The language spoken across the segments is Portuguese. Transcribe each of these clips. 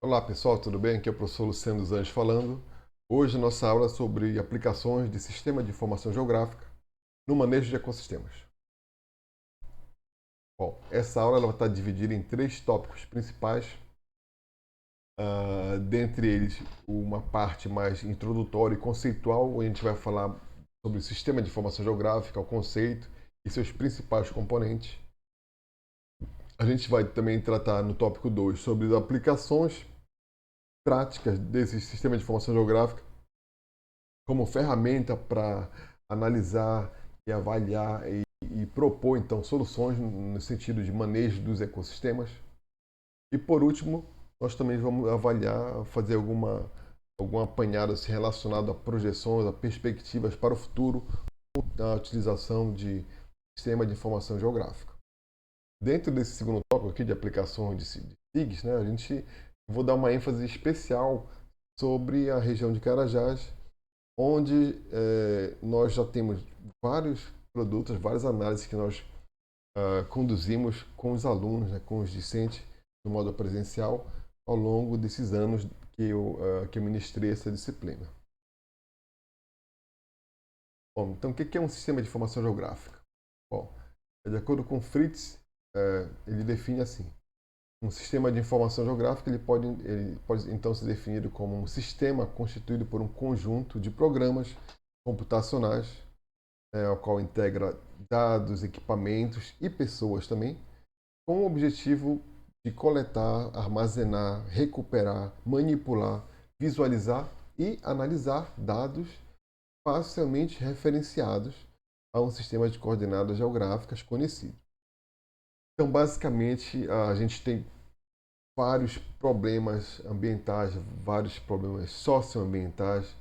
Olá pessoal, tudo bem? Aqui é o professor Luciano dos Anjos falando. Hoje nossa aula é sobre aplicações de sistema de informação geográfica no manejo de ecossistemas. Bom, essa aula ela vai estar dividida em três tópicos principais, dentre eles uma parte mais introdutória e conceitual, onde a gente vai falar sobre o sistema de informação geográfica, o conceito e seus principais componentes. A gente vai também tratar no tópico 2 sobre as aplicações práticas desse sistema de informação geográfica como ferramenta para analisar e avaliar e propor então soluções no sentido de manejo dos ecossistemas. E por último, nós também vamos avaliar, fazer algum apanhado assim, relacionado a projeções, a perspectivas para o futuro da utilização de sistema de informação geográfica. Dentro desse segundo tópico aqui de aplicações de SIGs, né, a gente vou dar uma ênfase especial sobre a região de Carajás, onde nós já temos vários produtos, várias análises que nós conduzimos com os alunos, né, com os discentes, no modo presencial, ao longo desses anos que eu ministrei essa disciplina. Bom, então, o que é um sistema de informação geográfica? Bom, de acordo com Fritz, ele define assim: um sistema de informação geográfica ele pode então ser definido como um sistema constituído por um conjunto de programas computacionais ao qual integra dados, equipamentos e pessoas também, com o objetivo de coletar, armazenar, recuperar, manipular, visualizar e analisar dados facilmente referenciados a um sistema de coordenadas geográficas conhecido. Então, basicamente, a gente tem vários problemas ambientais, vários problemas socioambientais,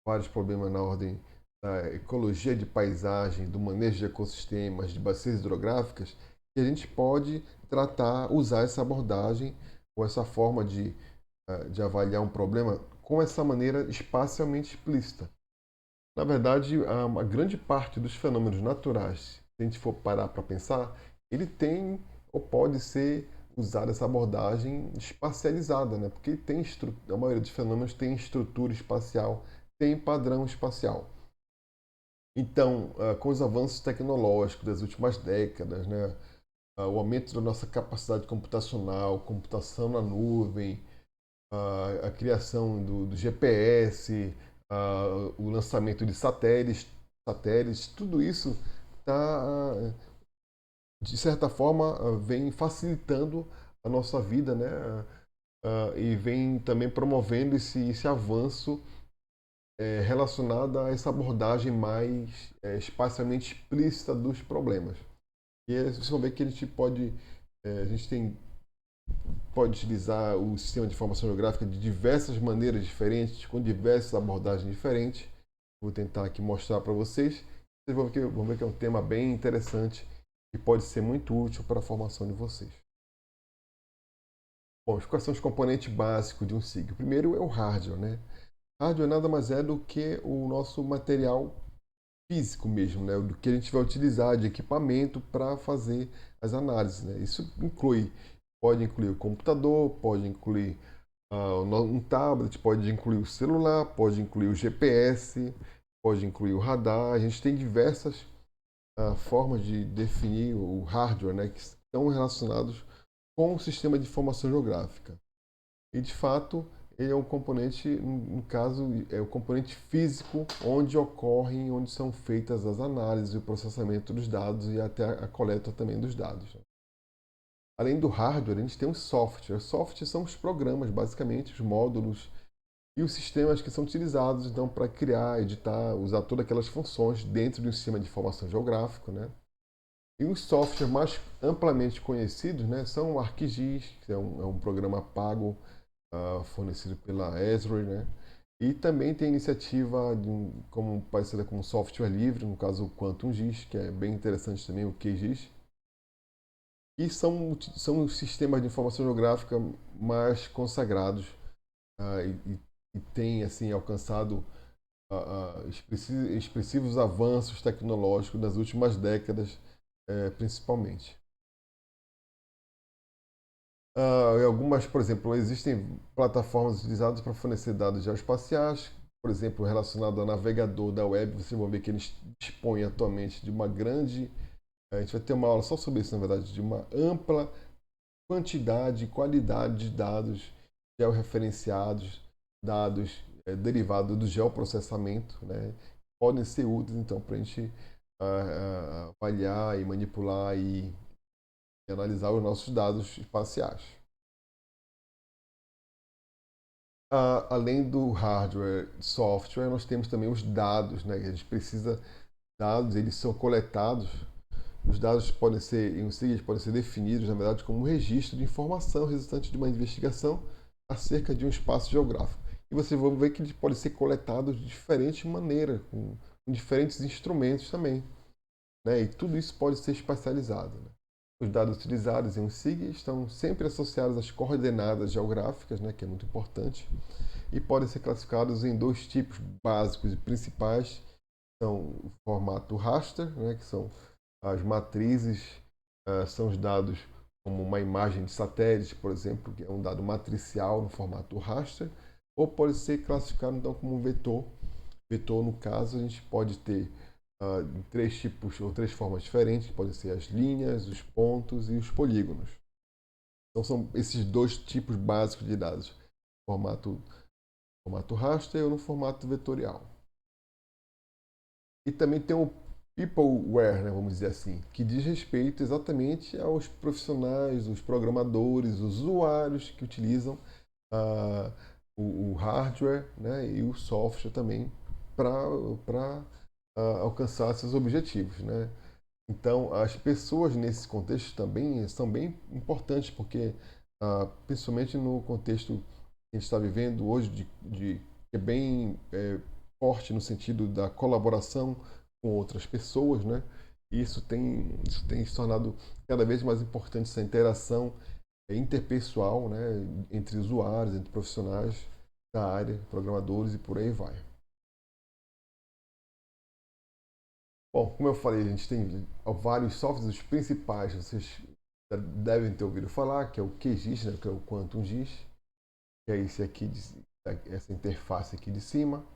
vários problemas na ordem da ecologia de paisagem, do manejo de ecossistemas, de bacias hidrográficas, que a gente pode tratar, usar essa abordagem ou essa forma de avaliar um problema com essa maneira espacialmente explícita. Na verdade, a grande parte dos fenômenos naturais, se a gente for parar para pensar, ele tem ou pode ser usada essa abordagem espacializada, né? Porque a maioria dos fenômenos tem estrutura espacial, tem padrão espacial. Então, com os avanços tecnológicos das últimas décadas, né, o aumento da nossa capacidade computacional, computação na nuvem, a criação do GPS, o lançamento de satélites, tudo isso está, de certa forma, vem facilitando a nossa vida, né? E vem também promovendo esse avanço relacionado a essa abordagem mais espacialmente explícita dos problemas. E vocês vão ver que a gente pode utilizar o sistema de informação geográfica de diversas maneiras diferentes, com diversas abordagens diferentes. Vou tentar aqui mostrar para vocês. Vocês vão ver que é um tema bem interessante e pode ser muito útil para a formação de vocês. Bom, quais são os componentes básicos de um SIG? O primeiro é o hardware, né? Hardware nada mais é do que o nosso material físico mesmo, né? Do que a gente vai utilizar de equipamento para fazer as análises, né? Isso pode incluir o computador, pode incluir um tablet, pode incluir o celular, pode incluir o GPS, pode incluir o radar. A gente tem diversas formas de definir o hardware, né? Que estão relacionados com o sistema de informação geográfica. E de fato, ele é um componente, no caso, é o componente físico onde são feitas as análises, o processamento dos dados e até a coleta também dos dados. Além do hardware, a gente tem os softwares. Os softwares são os programas, basicamente, os módulos e os sistemas que são utilizados então para criar, editar, usar todas aquelas funções dentro de um sistema de informação geográfico, né? E os softwares mais amplamente conhecidos, né, são o ArcGIS, que é um programa pago fornecido pela Esri, né? E também tem iniciativa como parecida com software livre, no caso o QuantumGIS, que é bem interessante também, o QGIS. E são os sistemas de informação geográfica mais consagrados e têm assim, alcançado expressivos avanços tecnológicos nas últimas décadas, principalmente. Em algumas, por exemplo, existem plataformas utilizadas para fornecer dados geoespaciais, por exemplo, relacionado ao navegador da web, vocês vão ver que eles dispõem atualmente de uma grande. A gente vai ter uma aula só sobre isso, na verdade, de uma ampla quantidade e qualidade de dados georreferenciados, dados derivados do geoprocessamento, né? Podem ser úteis, então, para a gente avaliar e manipular e analisar os nossos dados espaciais. Além do hardware, software, nós temos também os dados, né? A gente precisa dados, eles são coletados. Os dados podem ser, em seguida, podem ser definidos, na verdade, como um registro de informação resultante de uma investigação acerca de um espaço geográfico. E vocês vão ver que eles podem ser coletados de diferentes maneiras, com diferentes instrumentos também, né? E tudo isso pode ser espacializado, né? Os dados utilizados em um SIG estão sempre associados às coordenadas geográficas, né, que é muito importante, e podem ser classificados em dois tipos básicos e principais. São o formato raster, né, que são as matrizes, são os dados como uma imagem de satélite, por exemplo, que é um dado matricial no formato raster, ou pode ser classificado então como um vetor. Vetor, no caso, a gente pode ter três tipos ou três formas diferentes, que podem ser as linhas, os pontos e os polígonos. Então são esses dois tipos básicos de dados, formato raster ou no formato vetorial. E também tem o peopleware, né, vamos dizer assim, que diz respeito exatamente aos profissionais, os programadores, os usuários que utilizam uh, o hardware, né, e o software também para alcançar seus objetivos, né? Então, as pessoas nesse contexto também são bem importantes, porque, principalmente no contexto que a gente está vivendo hoje, que é bem forte no sentido da colaboração com outras pessoas, né? E isso tem se tornado cada vez mais importante, essa interação interpessoal, né? Entre usuários, entre profissionais da área, programadores e por aí vai. Bom, como eu falei, a gente tem vários softwares, os principais, vocês já devem ter ouvido falar, que é o QGIS, né, que é o Quantum GIS, que é esse aqui, essa interface aqui de cima.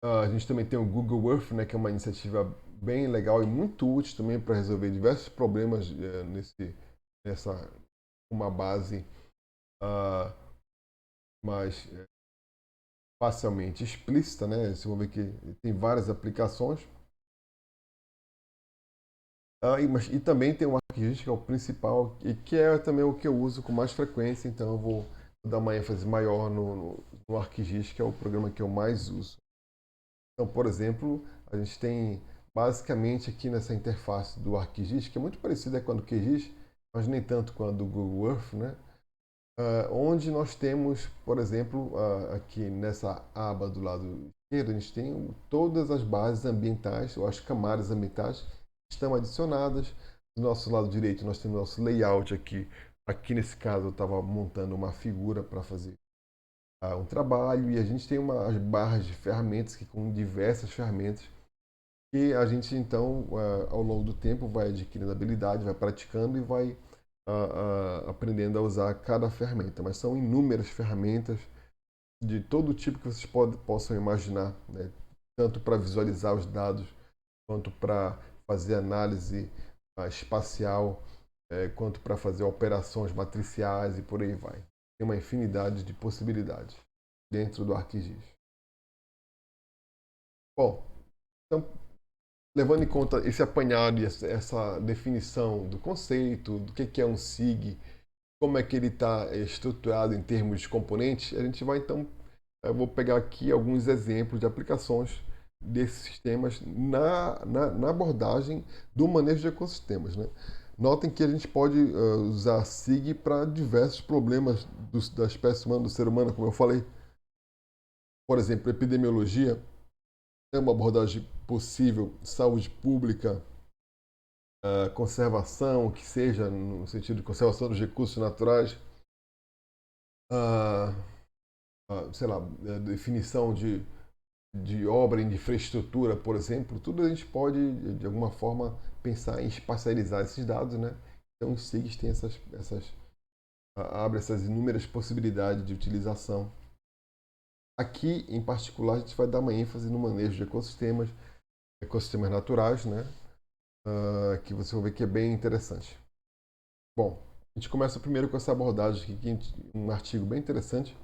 A gente também tem o Google Earth, né, que é uma iniciativa bem legal e muito útil também para resolver diversos problemas nessa uma base uh, mais facilmente explícita, né? Vocês vão ver que tem várias aplicações. E também tem o ArcGIS, que é o principal, e que é também o que eu uso com mais frequência, então eu vou dar uma ênfase maior no ArcGIS, que é o programa que eu mais uso. Então, por exemplo, a gente tem basicamente aqui nessa interface do ArcGIS, que é muito parecida com a do QGIS, mas nem tanto com a do Google Earth, né? Onde nós temos, por exemplo, aqui nessa aba do lado esquerdo, a gente tem todas as bases ambientais, ou as camadas ambientais que estão adicionadas. Do nosso lado direito, nós temos nosso layout aqui. Aqui nesse caso, eu estava montando uma figura para fazer um trabalho, e a gente tem as barras de ferramentas que com diversas ferramentas que a gente então ao longo do tempo vai adquirindo habilidade, vai praticando e vai aprendendo a usar cada ferramenta. Mas são inúmeras ferramentas de todo tipo que vocês possam imaginar, né? Tanto para visualizar os dados, quanto para fazer análise espacial, quanto para fazer operações matriciais e por aí vai. Tem uma infinidade de possibilidades dentro do ArcGIS. Bom, então, levando em conta esse apanhado e essa definição do conceito, do que é um SIG, como é que ele está estruturado em termos de componentes, a gente vai então, eu vou pegar aqui alguns exemplos de aplicações desses sistemas na abordagem do manejo de ecossistemas, né? Notem que a gente pode usar SIG para diversos problemas da espécie humana, do ser humano, como eu falei. Por exemplo, epidemiologia é uma abordagem possível, saúde pública, conservação, que seja no sentido de conservação dos recursos naturais, uh, sei lá, definição de obra em infraestrutura, por exemplo, tudo a gente pode, de alguma forma, pensar em espacializar esses dados, né? Então os SIGs têm abre essas inúmeras possibilidades de utilização. Aqui, em particular, a gente vai dar uma ênfase no manejo de ecossistemas naturais, né? Que você vai ver que é bem interessante. Bom, a gente começa primeiro com essa abordagem aqui, um artigo bem interessante,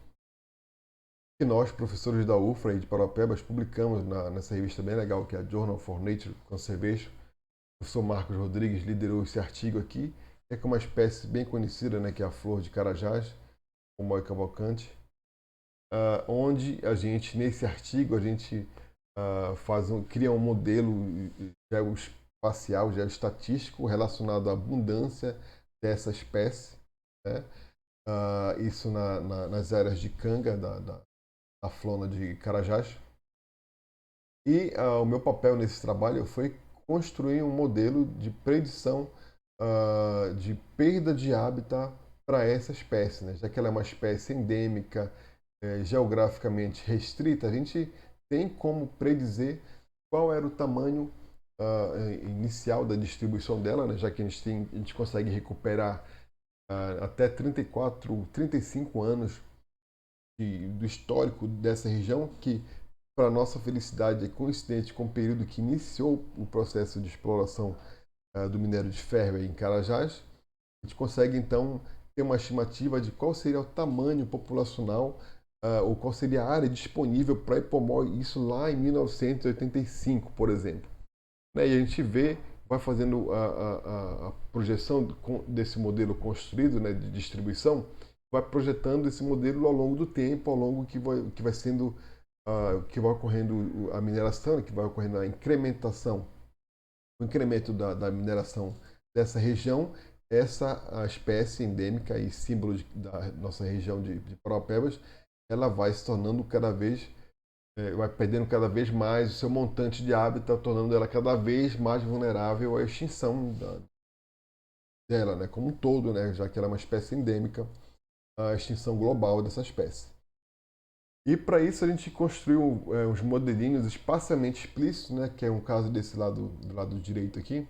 que nós, professores da UFRA e de Paraupebas, publicamos nessa revista bem legal, que é a Journal for Nature Conservation. O professor Marcos Rodrigues liderou esse artigo aqui, é com uma espécie bem conhecida, né, que é a flor de Carajás, o Moi cavalcante, onde a gente, nesse artigo, a gente cria um modelo geoespacial, geoestatístico relacionado à abundância dessa espécie, né? Isso nas áreas de canga da flora de Carajás. E o meu papel nesse trabalho foi construir um modelo de predição de perda de hábitat para essa espécie, né? Já que ela é uma espécie endêmica, geograficamente restrita, a gente tem como predizer qual era o tamanho inicial da distribuição dela, né? Já que a gente consegue recuperar até 34, 35 anos do histórico dessa região, que, para nossa felicidade, é coincidente com o período que iniciou o processo de exploração do minério de ferro em Carajás. A gente consegue, então, ter uma estimativa de qual seria o tamanho populacional ou qual seria a área disponível para Ipomor, isso lá em 1985, por exemplo. Né? E a gente vai fazendo a projeção desse modelo construído, né, de distribuição, vai projetando esse modelo ao longo do tempo, ao longo que vai sendo, que vai ocorrendo a mineração, que vai ocorrendo a incrementação, o incremento da mineração dessa região. A espécie endêmica e símbolo da nossa região de Paraupebas, ela vai se tornando vai perdendo cada vez mais o seu montante de hábitat, tornando ela cada vez mais vulnerável à extinção dela, né, como um todo, né, já que ela é uma espécie endêmica, à extinção global dessa espécie. E para isso a gente construiu uns modelinhos espacialmente explícitos, né, que é um caso do lado direito aqui,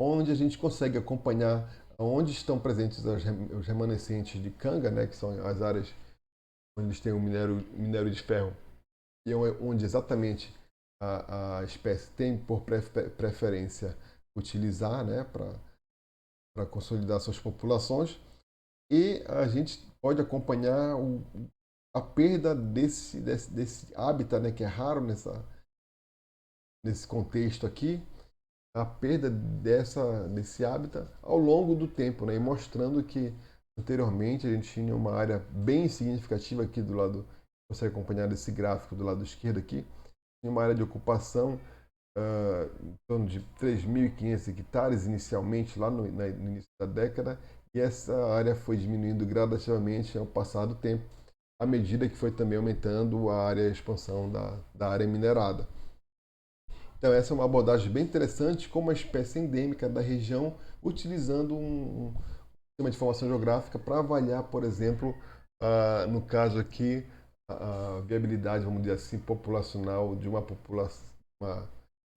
onde a gente consegue acompanhar onde estão presentes os remanescentes de canga, né, que são as áreas onde eles têm o minério de ferro, e onde exatamente a espécie tem por preferência utilizar, né, para consolidar suas populações. E a gente pode acompanhar a perda desse hábitat, né, que é raro nesse contexto aqui, a perda desse hábitat ao longo do tempo, né, e mostrando que anteriormente a gente tinha uma área bem significativa aqui do lado, você acompanhar desse gráfico do lado esquerdo aqui, tinha uma área de ocupação em torno de 3.500 hectares inicialmente, lá no início da década, e essa área foi diminuindo gradativamente ao passar do tempo, à medida que foi também aumentando a área, a expansão da área minerada. Então essa é uma abordagem bem interessante, como uma espécie endêmica da região, utilizando um sistema de informação geográfica para avaliar, por exemplo, no caso aqui, a viabilidade, vamos dizer assim, populacional de uma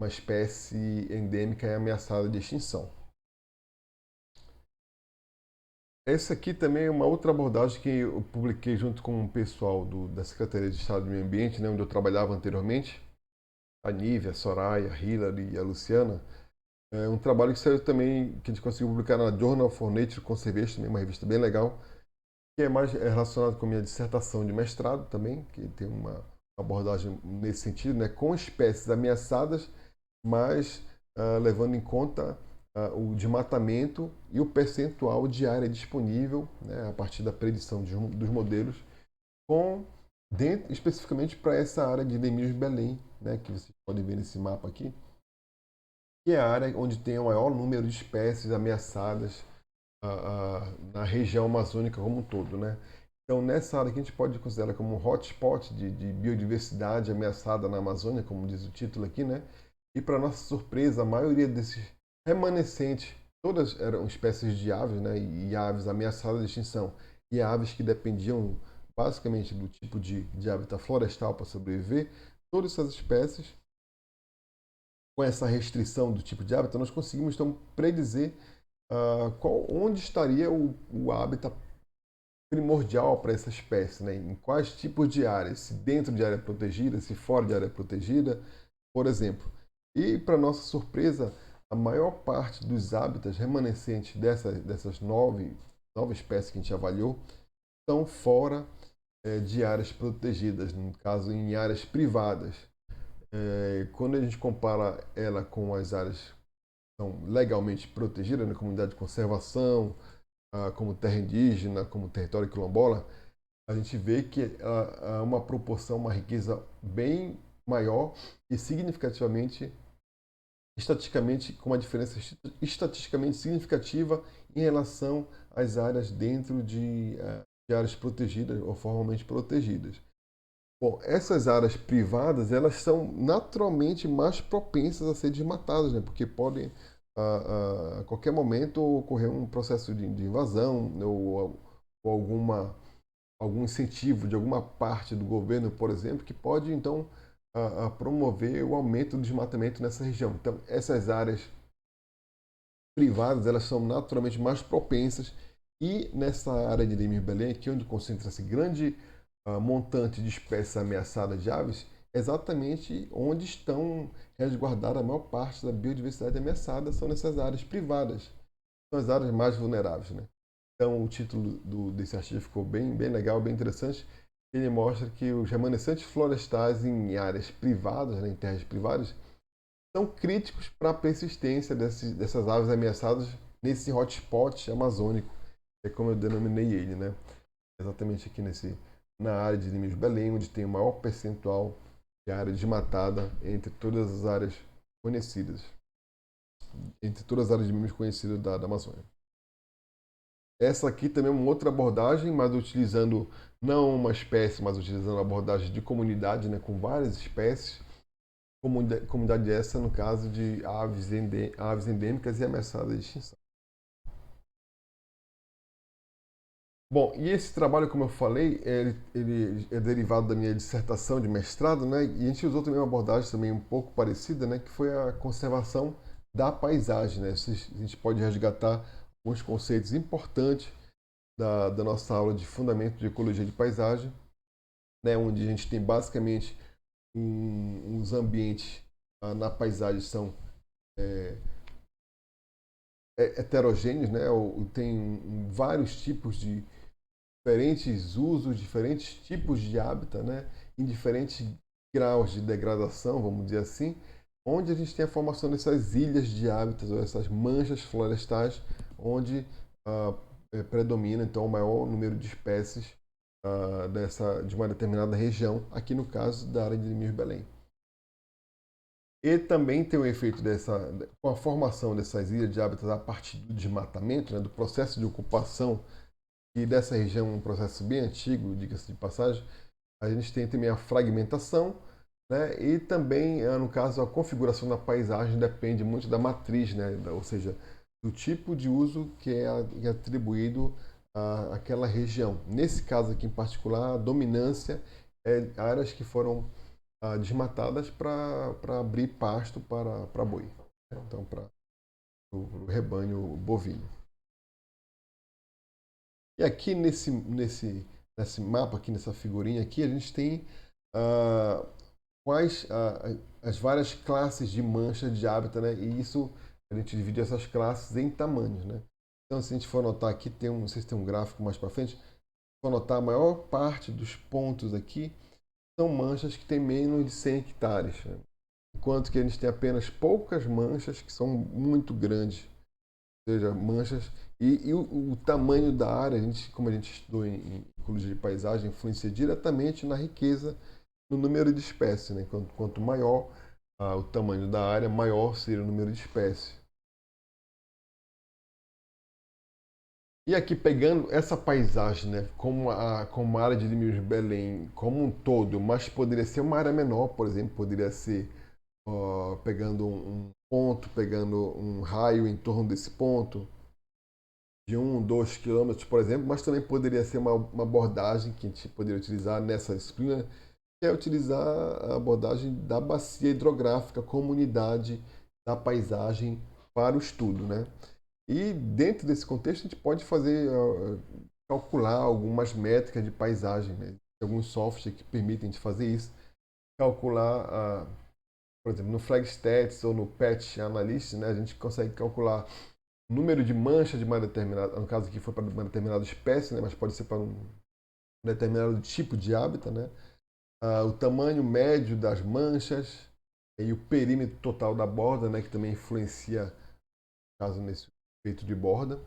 espécie endêmica e ameaçada de extinção. Essa aqui também é uma outra abordagem que eu publiquei junto com o pessoal da Secretaria de Estado do Meio Ambiente, né, onde eu trabalhava anteriormente, a Nívia, a Soraya, a Hilary e a Luciana. É um trabalho que saiu também, que a gente conseguiu publicar na Journal for Nature Conservation, também uma revista bem legal, que é mais relacionado com a minha dissertação de mestrado também, que tem uma abordagem nesse sentido, né, com espécies ameaçadas, mas levando em conta o desmatamento e o percentual de área disponível, né, a partir da predição dos modelos, especificamente para essa área de Neminhos Belém, né, que vocês podem ver nesse mapa aqui, que é a área onde tem o maior número de espécies ameaçadas na região amazônica como um todo, né? Então, nessa área que a gente pode considerar como um hotspot de biodiversidade ameaçada na Amazônia, como diz o título aqui, né? E, para nossa surpresa, a maioria desses remanescentes, todas eram espécies de aves, né? E aves ameaçadas de extinção, e aves que dependiam basicamente do tipo de hábitat florestal para sobreviver. Todas essas espécies, com essa restrição do tipo de hábitat, nós conseguimos então predizer onde estaria o hábitat primordial para essa espécie, né? Em quais tipos de áreas, se dentro de área protegida, se fora de área protegida, por exemplo. E, para nossa surpresa, a maior parte dos hábitats remanescentes dessas nove espécies que a gente avaliou estão fora de áreas protegidas, no caso, em áreas privadas. Quando a gente compara ela com as áreas que são legalmente protegidas, na comunidade de conservação, como terra indígena, como território quilombola, a gente vê que há uma proporção, uma riqueza bem maior e significativamente, estatisticamente, com uma diferença estatisticamente significativa em relação às áreas dentro de áreas protegidas ou formalmente protegidas. Bom, essas áreas privadas, elas são naturalmente mais propensas a ser desmatadas, né? Porque podem, a qualquer momento, ocorrer um processo de invasão, né? Ou algum incentivo de alguma parte do governo, por exemplo, que pode, então, promover o aumento do desmatamento nessa região. Então, essas áreas privadas, elas são naturalmente mais propensas e nessa área de Limes-Belém, aqui onde concentra-se grande montante de espécies ameaçadas de aves, é exatamente onde estão resguardadas a maior parte da biodiversidade ameaçada, são nessas áreas privadas, são as áreas mais vulneráveis, né? Então, o título desse artigo ficou bem legal, bem interessante. Ele mostra que os remanescentes florestais em áreas privadas, né, em terras privadas, são críticos para a persistência dessas aves ameaçadas nesse hotspot amazônico, é como eu denominei ele, né? Exatamente aqui na área de Limes-Belém, onde tem o maior percentual de área desmatada entre todas as áreas conhecidas, entre todas as áreas de Limes conhecidas da Amazônia. Essa aqui também é uma outra abordagem, mas utilizando não uma espécie, mas utilizando a abordagem de comunidade, né, com várias espécies. Comunidade essa, no caso de aves endêmicas e ameaçadas de extinção. Bom, e esse trabalho, como eu falei, ele é derivado da minha dissertação de mestrado, né? E a gente usou também uma abordagem também um pouco parecida, né? Que foi a conservação da paisagem, né? A gente pode resgatar alguns conceitos importantes da nossa aula de Fundamento de Ecologia de Paisagem, né? Onde a gente tem basicamente uns ambientes na paisagem são é, heterogêneos, né? Tem vários tipos de diferentes usos, diferentes tipos de hábitat, né? Em diferentes graus de degradação, vamos dizer assim, onde a gente tem a formação dessas ilhas de hábitats ou essas manchas florestais, onde predomina então o maior número de espécies de uma determinada região, aqui no caso da área de Limes-Belém. E também tem o efeito com a formação dessas ilhas de hábitats a partir do desmatamento, né, do processo de ocupação, e dessa região é um processo bem antigo, diga-se de passagem, a gente tem também a fragmentação, né, e também, no caso, a configuração da paisagem depende muito da matriz, né, ou seja, do tipo de uso que é atribuído àquela região. Nesse caso aqui em particular, a dominância é áreas que foram desmatadas para abrir pasto para boi, né? Então para o rebanho bovino. E aqui nesse mapa, aqui nessa figurinha aqui, a gente tem quais as várias classes de manchas de hábitat, né? E isso a gente divide essas classes em tamanhos, né? Então, se a gente for notar aqui, não sei se tem um gráfico mais para frente, se for notar, a maior parte dos pontos aqui são manchas que têm menos de 100 hectares, né? Enquanto que a gente tem apenas poucas manchas que são muito grandes, ou seja, manchas. E o tamanho da área, como a gente estudou em ecologia de paisagem, influencia diretamente na riqueza, no número de espécies, né? Quanto maior o tamanho da área, maior seria o número de espécies. E aqui pegando essa paisagem, né, como a área de Limes-Belém como um todo, mas poderia ser uma área menor, por exemplo, poderia ser pegando um ponto, pegando um raio em torno desse ponto, de 2 quilômetros, por exemplo, mas também poderia ser uma abordagem que a gente poderia utilizar nessa disciplina, que é utilizar a abordagem da bacia hidrográfica como unidade da paisagem para o estudo, né? E dentro desse contexto a gente pode fazer, calcular algumas métricas de paisagem, né? Tem alguns softwares que permitem a gente fazer isso, calcular, por exemplo, no Flagstats ou no Patch Analyst, né, a gente consegue calcular o número de manchas de uma determinada, no caso aqui foi para uma determinada espécie, né, mas pode ser para um determinado tipo de hábitat, né? O tamanho médio das manchas e o perímetro total da borda, né, que também influencia, no caso, nesse efeito de borda.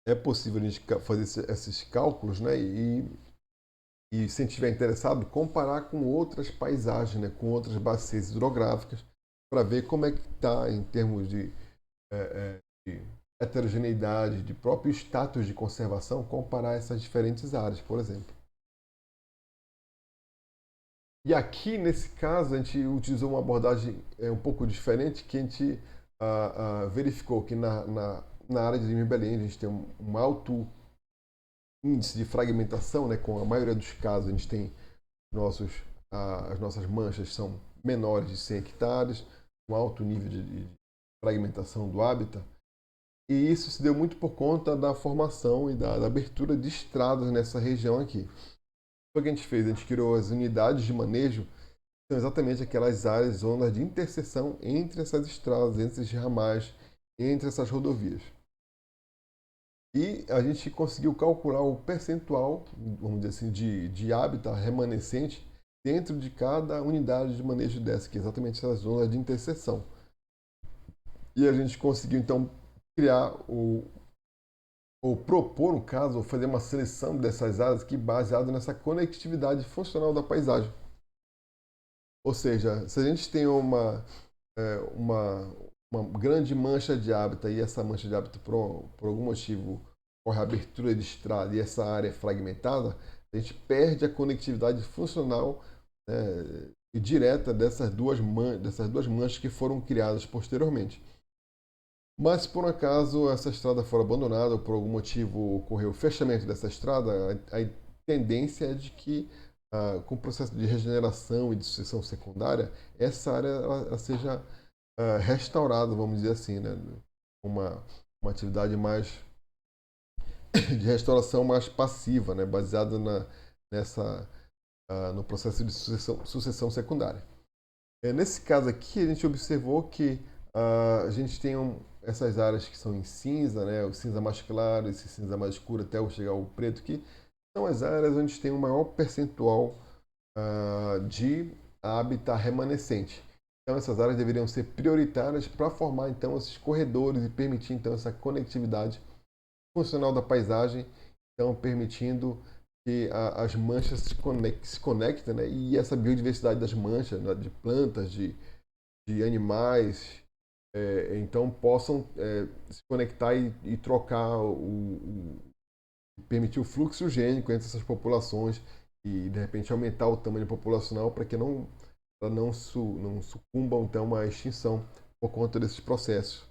É possível a gente fazer esses cálculos, né, e se a gente estiver interessado, comparar com outras paisagens, né, com outras bacias hidrográficas, para ver como é que está em termos de heterogeneidade, de próprio status de conservação, comparar essas diferentes áreas, por exemplo. E aqui, nesse caso, a gente utilizou uma abordagem um pouco diferente, que a gente verificou que na área de Lima e Belém a gente tem um alto índice de fragmentação, né, com a maioria dos casos a gente tem nossos, as nossas manchas são menores de 100 hectares, um alto nível de fragmentação do hábitat. E isso se deu muito por conta da formação e da abertura de estradas nessa região aqui. O que a gente fez? A gente criou as unidades de manejo, que são exatamente aquelas áreas, zonas de interseção entre essas estradas, entre esses ramais, entre essas rodovias. E a gente conseguiu calcular o percentual, vamos dizer assim, de hábitat remanescente dentro de cada unidade de manejo dessa, que é exatamente essa zona de interseção. E a gente conseguiu, então, criar ou propor, no caso, ou fazer uma seleção dessas áreas que baseado nessa conectividade funcional da paisagem. Ou seja, se a gente tem é, uma, uma grande mancha de hábitat e essa mancha de hábitat, por algum motivo, ocorre a abertura de estrada e essa área é fragmentada, a gente perde a conectividade funcional, e direta dessas duas manchas que foram criadas posteriormente. Mas se por um acaso essa estrada for abandonada ou por algum motivo ocorreu o fechamento dessa estrada, a tendência é de que, com o processo de regeneração e de sucessão secundária, essa área ela seja restaurada, vamos dizer assim, né? Uma, uma atividade mais de restauração mais passiva, né? Baseada nessa, no processo de sucessão secundária. Nesse caso aqui, a gente observou que a gente tem essas áreas que são em cinza, né, o cinza mais claro, esse cinza mais escuro até chegar ao preto, que são as áreas onde tem o maior percentual de hábitat remanescente. Então, essas áreas deveriam ser prioritárias para formar então esses corredores e permitir então essa conectividade funcional da paisagem, então permitindo que as manchas se conectem, né, e essa biodiversidade das manchas, né, de plantas, de animais, então possam se conectar e trocar permitir o fluxo gênico entre essas populações e de repente aumentar o tamanho populacional para que não sucumbam então à extinção por conta desses processos,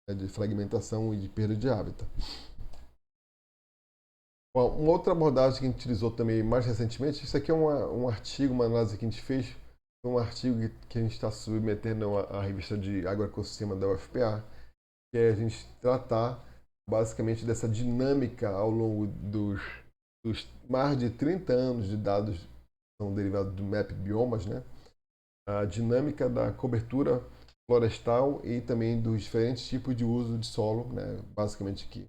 né, de fragmentação e de perda de hábitat. Bom, uma outra abordagem que a gente utilizou também mais recentemente, isso aqui é um artigo, uma análise que a gente fez, um artigo que a gente está submetendo à revista de agroecossistema da UFPA, que é a gente tratar basicamente dessa dinâmica ao longo dos mais de 30 anos de dados que são derivados do MAP Biomas, né? A dinâmica da cobertura florestal e também dos diferentes tipos de uso de solo, né? Basicamente aqui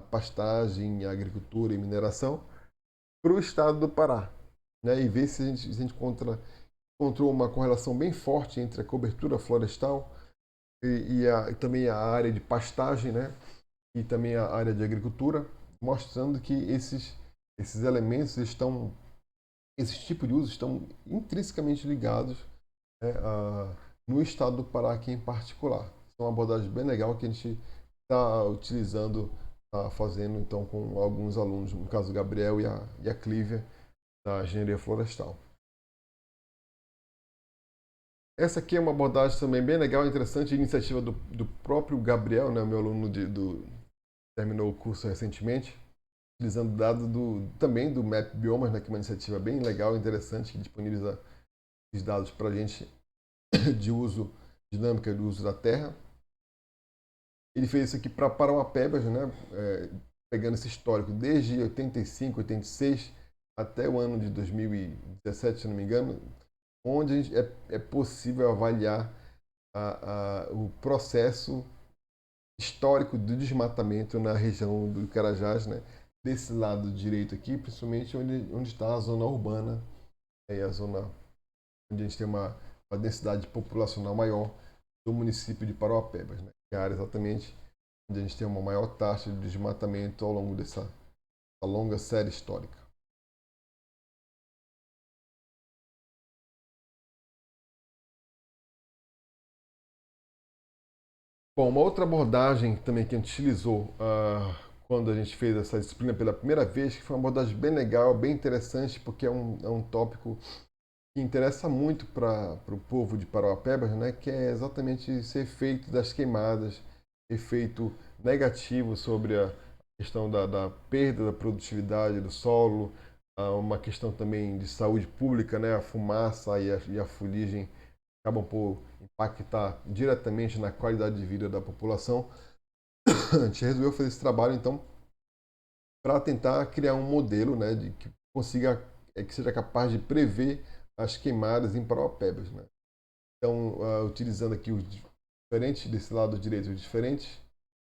a pastagem, a agricultura e mineração, para o estado do Pará, né? E ver se a gente encontrou uma correlação bem forte entre a cobertura florestal e também a área de pastagem, né? E também a área de agricultura, mostrando que esses elementos estão, esses tipos de uso estão intrinsecamente ligados, né, no estado do Pará aqui em particular. É uma abordagem bem legal que a gente está utilizando, está fazendo então com alguns alunos, no caso o Gabriel e a Clívia, da Engenharia Florestal. Essa aqui é uma abordagem também bem legal, interessante, iniciativa do próprio Gabriel, né, meu aluno terminou o curso recentemente, utilizando dados também do MAP Biomas, né, que é uma iniciativa bem legal e interessante, que disponibiliza esses dados para a gente de uso dinâmica do uso da terra. Ele fez isso aqui para Parauapebas, né? Pegando esse histórico desde 85, 86 até o ano de 2017, se não me engano, onde é possível avaliar o processo histórico do desmatamento na região do Carajás, né? Desse lado direito aqui, principalmente onde está a zona urbana, a zona onde a gente tem uma densidade populacional maior do município de Parauapebas, né? Que é a área exatamente onde a gente tem uma maior taxa de desmatamento ao longo dessa longa série histórica. Bom, uma outra abordagem também que a gente utilizou quando a gente fez essa disciplina pela primeira vez, que foi uma abordagem bem legal, bem interessante, porque é um tópico que interessa muito para o povo de Parauapebas, né, que é exatamente esse efeito das queimadas, efeito negativo sobre a questão da perda da produtividade do solo, uma questão também de saúde pública, né, a fumaça e a fuligem acabam por impactar diretamente na qualidade de vida da população. A gente resolveu fazer esse trabalho, então, para tentar criar um modelo, né, de que consiga, que seja capaz de prever as queimadas em Parauapebas, né? Então, utilizando aqui os diferentes desse lado direito, os diferentes,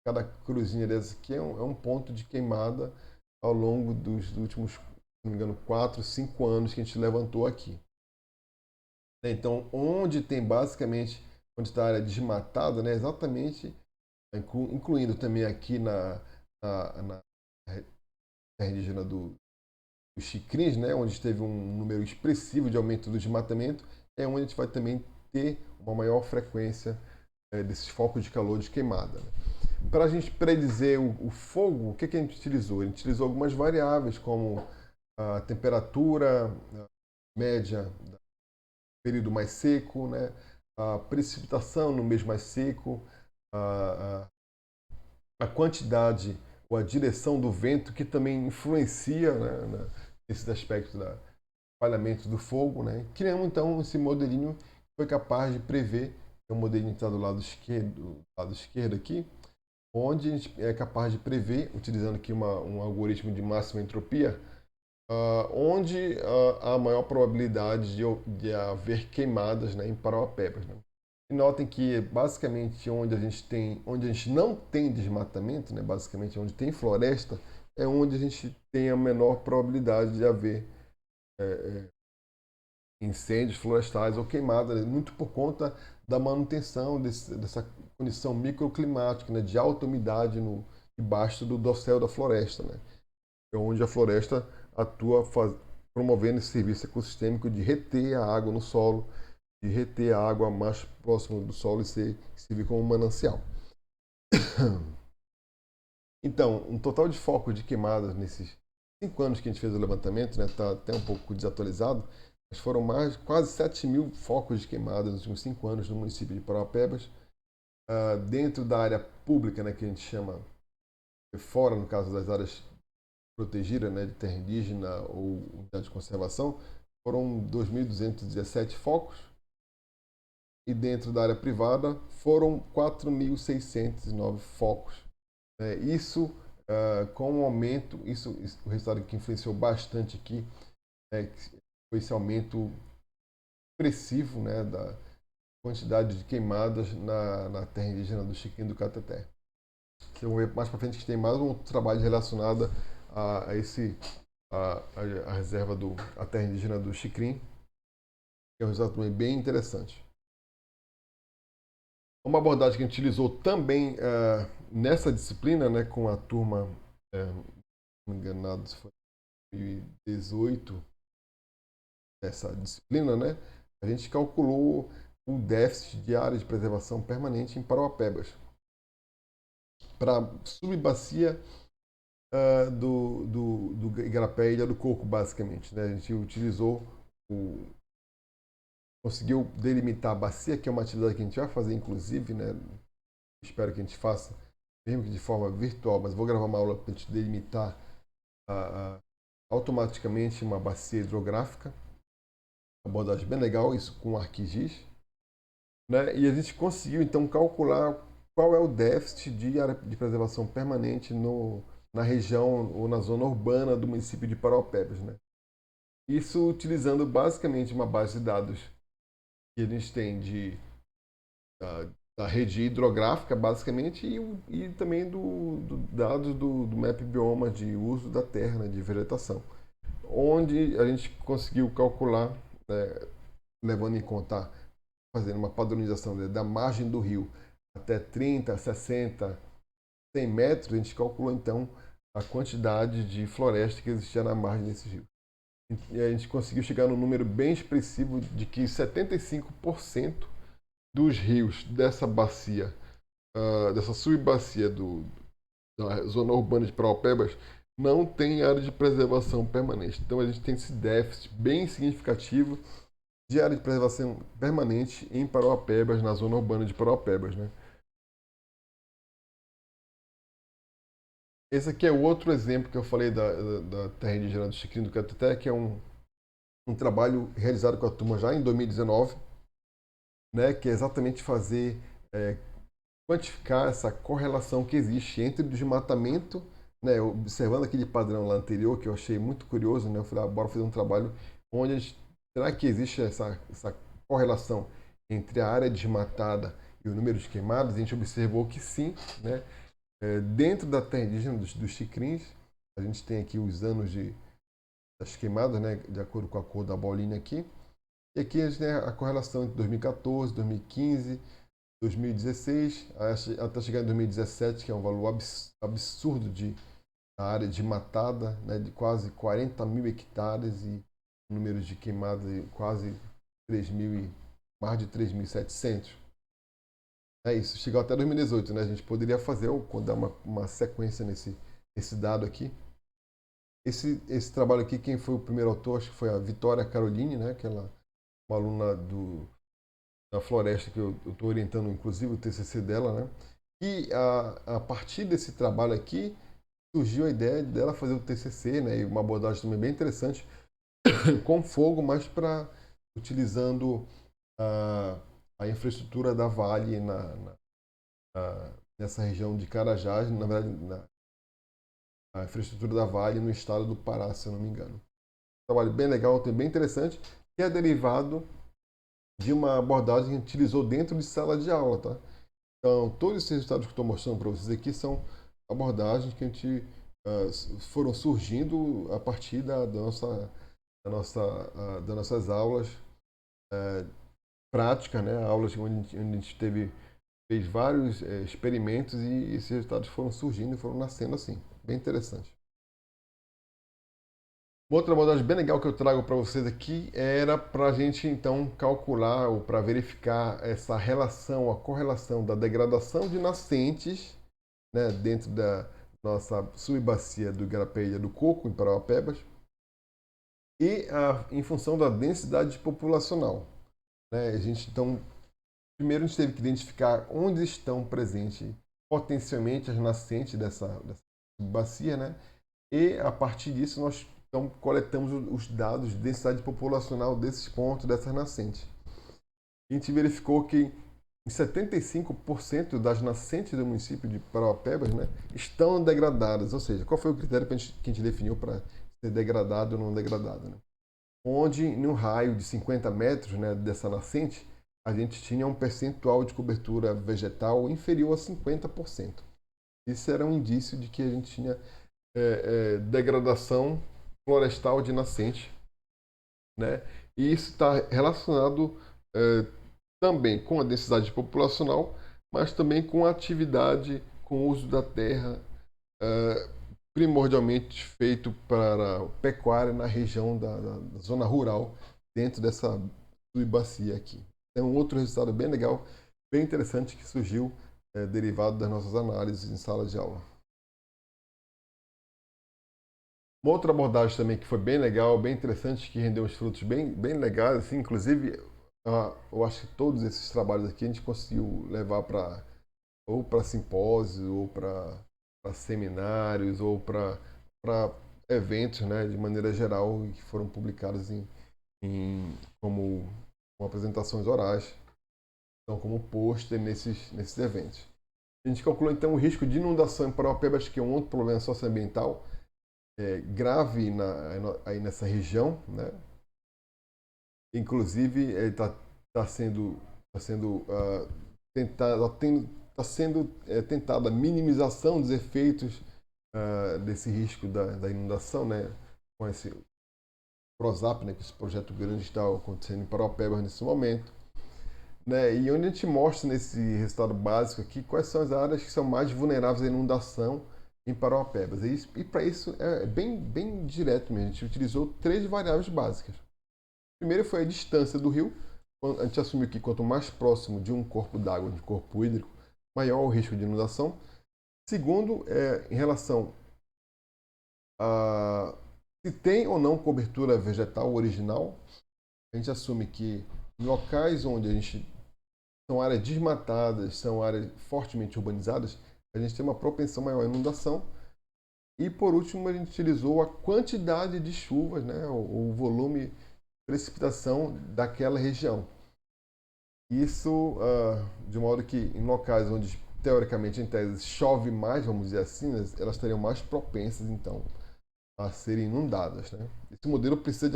cada cruzinha dessa aqui é um ponto de queimada ao longo dos últimos, se não me engano, 4, 5 anos que a gente levantou aqui. Então, onde tem basicamente, onde está a área desmatada, né, exatamente, incluindo também aqui na terra indígena dos Xicrins, né, onde teve um número expressivo de aumento do desmatamento, é onde a gente vai também ter uma maior frequência desses focos de calor de queimada. Né? Para a gente predizer o fogo, o que a gente utilizou? A gente utilizou algumas variáveis, como a temperatura média do período mais seco, né? A precipitação no mês mais seco, a, a quantidade ou a direção do vento, que também influencia, né, nesses aspectos do espalhamento do fogo. Né? Criamos então esse modelinho que foi capaz de prever, é um modelinho que está do lado esquerdo aqui, onde a gente é capaz de prever, utilizando aqui um algoritmo de máxima entropia, onde há a maior probabilidade de haver queimadas, né, em Parauapebas. Né? E notem que basicamente onde a gente não tem desmatamento, né, basicamente onde tem floresta, é onde a gente tem a menor probabilidade de haver incêndios florestais ou queimadas, né, muito por conta da manutenção dessa condição microclimática, né, de alta umidade debaixo do dossel da floresta, né, é onde a floresta atua promovendo esse serviço ecossistêmico de reter a água no solo, de reter a água mais próximo do solo e servir como um manancial. Então, um total de focos de queimadas nesses 5 anos que a gente fez o levantamento, né, está até um pouco desatualizado, mas foram quase 7 mil focos de queimadas nos últimos 5 anos no município de Parauapebas, dentro da área pública, né, que a gente chama, fora, no caso das áreas protegidas, né, de terra indígena ou unidade de conservação, foram 2.217 focos, e dentro da área privada foram 4.609 focos. Isso, com o aumento, o resultado que influenciou bastante aqui, foi esse aumento expressivo, né, da quantidade de queimadas na terra indígena do Chiquinho do Cateté. Que eu vou ver mais para frente que tem mais um trabalho relacionado a reserva a terra indígena do Xicrim, que é um resultado também bem interessante. Uma abordagem que a gente utilizou também nessa disciplina, né, com a turma, não me engano, foi 2018, essa disciplina, né, a gente calculou o déficit de área de preservação permanente em Parauapebas. Para subbacia do Igarapé e Ilha do Coco, basicamente. Né? A gente conseguiu delimitar a bacia, que é uma atividade que a gente vai fazer, inclusive, né? Espero que a gente faça, mesmo que de forma virtual, mas vou gravar uma aula para a gente delimitar automaticamente uma bacia hidrográfica. Uma abordagem bem legal, isso com ArcGIS. Né? E a gente conseguiu, então, calcular qual é o déficit de área de preservação permanente na região ou na zona urbana do município de Paraupebas, né? Isso utilizando basicamente uma base de dados que a gente tem da rede hidrográfica, basicamente, e também do dados do Map Bioma de uso da terra, né, de vegetação, onde a gente conseguiu calcular, né, levando em conta, fazendo uma padronização, né, da margem do rio até 30, 60, 100 metros, a gente calculou então a quantidade de floresta que existia na margem desse rio. E a gente conseguiu chegar num número bem expressivo de que 75% dos rios dessa bacia, dessa subbacia da zona urbana de Paraupebas, não tem área de preservação permanente. Então a gente tem esse déficit bem significativo de área de preservação permanente em Paraupebas, na zona urbana de Paraupebas, né? Esse aqui é o outro exemplo que eu falei da terra indígena do Chiquinho do Cateté, que é um trabalho realizado com a turma já em 2019, né, que é exatamente fazer, é, quantificar essa correlação que existe entre o desmatamento, né, observando aquele padrão lá anterior, que eu achei muito curioso, né, eu falei, bora fazer um trabalho onde será que existe essa correlação entre a área desmatada e o número de queimados? A gente observou que sim, né, dentro da terra indígena dos Xicrins, a gente tem aqui os anos das queimadas, né, de acordo com a cor da bolinha aqui. E aqui a gente tem a correlação entre 2014, 2015, 2016, até chegar em 2017, que é um valor absurdo de área desmatada, né, de quase 40 mil hectares e números de queimadas de quase 3 mil mais de 3.700. É isso, chegou até 2018, né? A gente poderia fazer, dar uma sequência nesse dado aqui. Esse trabalho aqui, quem foi o primeiro autor, acho que foi a Vitória Caroline, né? Aquela uma aluna da Floresta, que eu estou orientando, inclusive, o TCC dela, né? E a partir desse trabalho aqui, surgiu a ideia dela fazer o TCC, né? E uma abordagem também bem interessante, com fogo, mas utilizando a infraestrutura da Vale nessa região de Carajás, na verdade, a infraestrutura da Vale no estado do Pará, se eu não me engano. Um trabalho bem legal, bem interessante, que é derivado de uma abordagem que a gente utilizou dentro de sala de aula, tá? Então, todos esses resultados que eu estou mostrando para vocês aqui são abordagens que a gente foram surgindo a partir das nossas aulas práticas, né? Aulas onde a gente fez vários experimentos e esses resultados foram surgindo e foram nascendo assim. Bem interessante. Uma outra abordagem bem legal que eu trago para vocês aqui era para a gente então calcular ou para verificar essa relação, a correlação da degradação de nascentes, né, dentro da nossa subbacia do Igarapé e do Coco, em Parauapebas, e em função da densidade populacional. Né? A gente, então, primeiro a gente teve que identificar onde estão presentes potencialmente as nascentes dessa bacia, né? E a partir disso nós então coletamos os dados de densidade populacional desses pontos, dessas nascentes. A gente verificou que em 75% das nascentes do município de Parauapebas, né, estão degradadas. Ou seja, qual foi o critério que a gente definiu para ser degradado ou não degradado? Né? Onde, no raio de 50 metros, né, dessa nascente, a gente tinha um percentual de cobertura vegetal inferior a 50%. Isso era um indício de que a gente tinha degradação florestal de nascente, né? E isso está relacionado também com a densidade populacional, mas também com a atividade, com o uso da terra, primordialmente feito para pecuária na região da zona rural, dentro dessa subbacia aqui. É um outro resultado bem legal, bem interessante que surgiu derivado das nossas análises em sala de aula. Uma outra abordagem também que foi bem legal, bem interessante, que rendeu uns frutos bem legais, assim, inclusive, eu acho que todos esses trabalhos aqui a gente conseguiu levar ou para simpósios, ou para seminários, ou para eventos, né, de maneira geral, que foram publicados como apresentações orais, então como pôster nesses eventos. A gente calculou então o risco de inundação em Paraopebas, que é um outro problema socioambiental grave aí nessa região, né? Inclusive está sendo tá sendo tentada a minimização dos efeitos desse risco da inundação, né? Com esse PROSAP, né? Que esse projeto grande está acontecendo em Paraopebas nesse momento. Né? E onde a gente mostra nesse resultado básico aqui quais são as áreas que são mais vulneráveis à inundação em Paraopebas. E para isso é bem direto mesmo. A gente utilizou 3 variáveis básicas. Primeiro foi a distância do rio. A gente assumiu que quanto mais próximo de um corpo d'água, de corpo hídrico, maior o risco de inundação. Segundo, em relação a se tem ou não cobertura vegetal original, a gente assume que em locais onde a gente são áreas desmatadas, são áreas fortemente urbanizadas, a gente tem uma propensão maior à inundação. E por último, a gente utilizou a quantidade de chuvas, né, o volume de precipitação daquela região. Isso de modo que em locais onde teoricamente em tese chove mais, vamos dizer assim, elas estariam mais propensas então a serem inundadas, né? Esse modelo precisa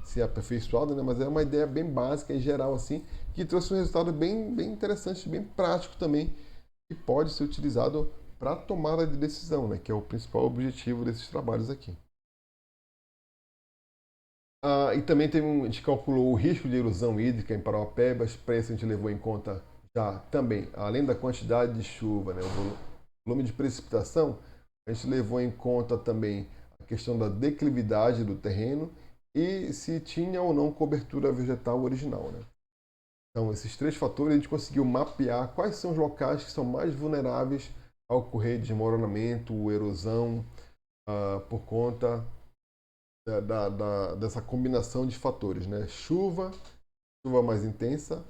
ser aperfeiçoado, né? Mas é uma ideia bem básica e geral assim, que trouxe um resultado bem interessante, bem prático também, que pode ser utilizado para tomada de decisão, né? Que é o principal objetivo desses trabalhos aqui. E também a gente calculou o risco de erosão hídrica em Paraopebas. Para isso a gente levou em conta já também, além da quantidade de chuva, né, o volume de precipitação, a gente levou em conta também a questão da declividade do terreno e se tinha ou não cobertura vegetal original, né? Então, esses 3 fatores a gente conseguiu mapear quais são os locais que são mais vulneráveis a ocorrer desmoronamento, erosão, por conta dessa combinação de fatores, né? Chuva mais intensa,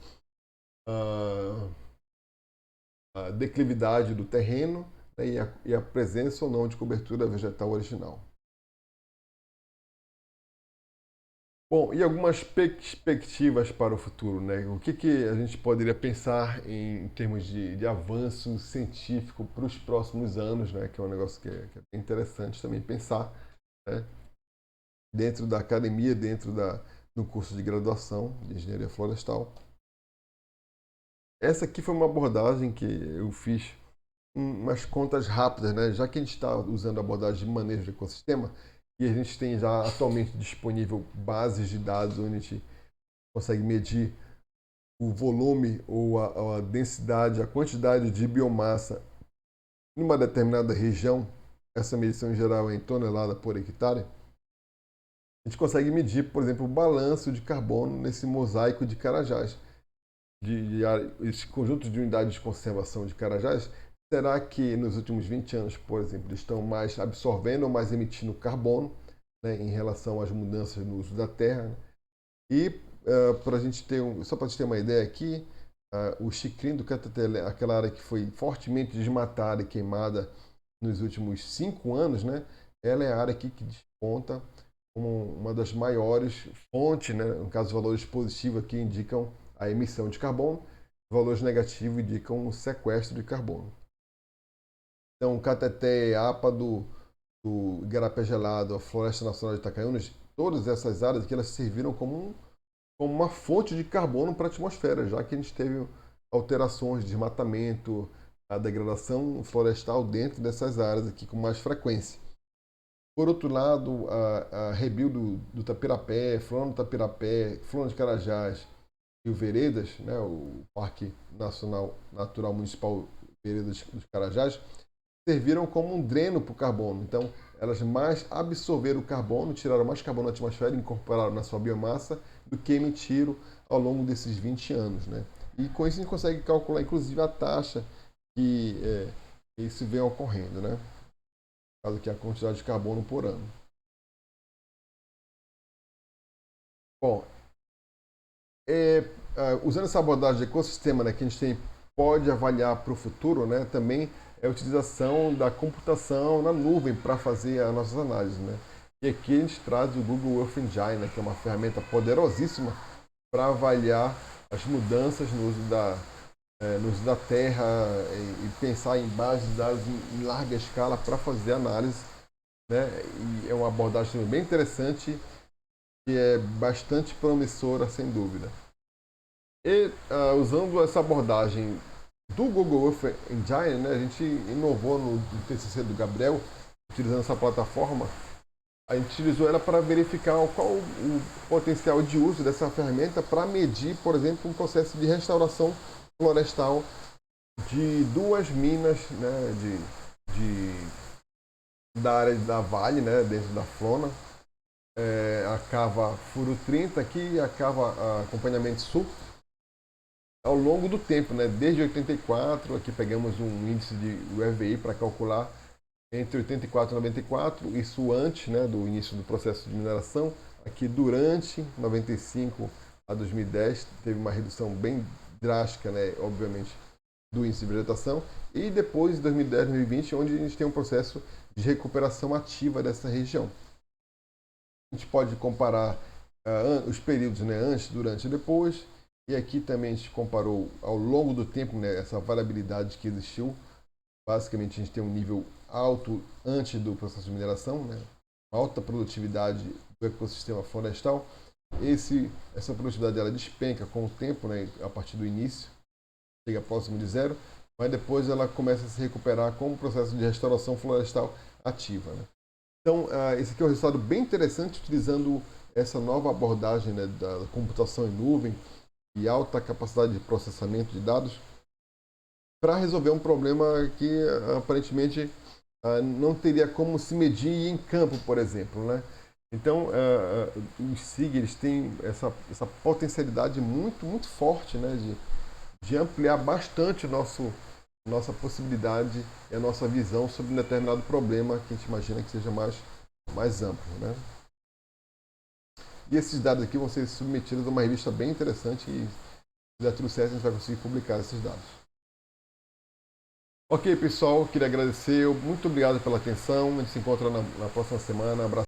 a declividade do terreno, né? E a presença ou não de cobertura vegetal original. Bom, e algumas perspectivas para o futuro, né? O que a gente poderia pensar em termos de avanço científico para os próximos anos, né? Que é um negócio que é bem interessante também pensar, né? Dentro da academia, do curso de graduação de engenharia florestal. Essa aqui foi uma abordagem que eu fiz umas contas rápidas, né? Já que a gente está usando a abordagem de manejo de ecossistema e a gente tem já atualmente disponível bases de dados onde a gente consegue medir o volume ou a densidade, a quantidade de biomassa em uma determinada região, essa medição em geral é em tonelada por hectare, a gente consegue medir, por exemplo, o balanço de carbono nesse mosaico de Carajás. Esse conjunto de unidades de conservação de Carajás, será que nos últimos 20 anos, por exemplo, eles estão mais absorvendo ou mais emitindo carbono, né, em relação às mudanças no uso da terra? Né? E para a gente só para a gente ter uma ideia aqui, o Xicrim do Cataté, aquela área que foi fortemente desmatada e queimada nos últimos 5 anos, né, ela é a área aqui que desponta como uma das maiores fontes, né, no caso, valores positivos aqui indicam a emissão de carbono, valores negativos indicam o sequestro de carbono. Então, o Cateté, a APA do Igarapé Gelado, a Floresta Nacional de Itacaiunas, todas essas áreas aqui elas serviram como uma fonte de carbono para a atmosfera, já que a gente teve alterações de desmatamento, a degradação florestal dentro dessas áreas aqui com mais frequência. Por outro lado, a Rebio do Tapirapé, Flora do Tapirapé, Flora de Carajás e o Veredas, né, o Parque Nacional Natural Municipal Veredas dos Carajás, serviram como um dreno para o carbono. Então, elas mais absorveram o carbono, tiraram mais carbono da atmosfera e incorporaram na sua biomassa do que emitiram ao longo desses 20 anos. Né? E com isso a gente consegue calcular, inclusive, a taxa que isso vem ocorrendo, né? No caso aqui, a quantidade de carbono por ano. Bom, usando essa abordagem de ecossistema, né, que a gente pode avaliar para o futuro, né, também é a utilização da computação na nuvem para fazer as nossas análises. Né? E aqui a gente traz o Google Earth Engine, né, que é uma ferramenta poderosíssima para avaliar as mudanças no uso no uso da terra e pensar em bases de dados em larga escala para fazer análise, né? E é uma abordagem também bem interessante que é bastante promissora, sem dúvida. E usando essa abordagem do Google Earth Engine, né, a gente inovou no TCC do Gabriel, utilizando essa plataforma. A gente utilizou ela para verificar qual o potencial de uso dessa ferramenta para medir, por exemplo, um processo de restauração florestal de duas minas, né, da área da Vale, né, dentro da Flona, a cava Furo 30 aqui e a cava Acompanhamento Sul, ao longo do tempo, né, desde 84, aqui pegamos um índice de UFVI para calcular entre 84 e 94, isso antes, né, do início do processo de mineração. Aqui durante 95 a 2010 teve uma redução bem drástica, né, obviamente, do índice de vegetação, e depois de 2010 2020, onde a gente tem um processo de recuperação ativa dessa região. A gente pode comparar os períodos, né, antes, durante e depois, e aqui também a gente comparou ao longo do tempo, né, essa variabilidade que existiu. Basicamente, a gente tem um nível alto antes do processo de mineração, né? Alta produtividade do ecossistema florestal. Essa produtividade ela despenca com o tempo, né? A partir do início, chega próximo de zero, mas depois ela começa a se recuperar com o processo de restauração florestal ativa, né? Então, esse aqui é um resultado bem interessante utilizando essa nova abordagem, né, da computação em nuvem e alta capacidade de processamento de dados para resolver um problema que aparentemente não teria como se medir em campo, por exemplo, né? Então, os SIG eles têm essa potencialidade muito forte, né, de ampliar bastante nossa possibilidade e a nossa visão sobre um determinado problema que a gente imagina que seja mais amplo, né? E esses dados aqui vão ser submetidos a uma revista bem interessante e, se der tudo certo, a gente vai conseguir publicar esses dados. Ok, pessoal, queria agradecer. Muito obrigado pela atenção. A gente se encontra na próxima semana. Abraço.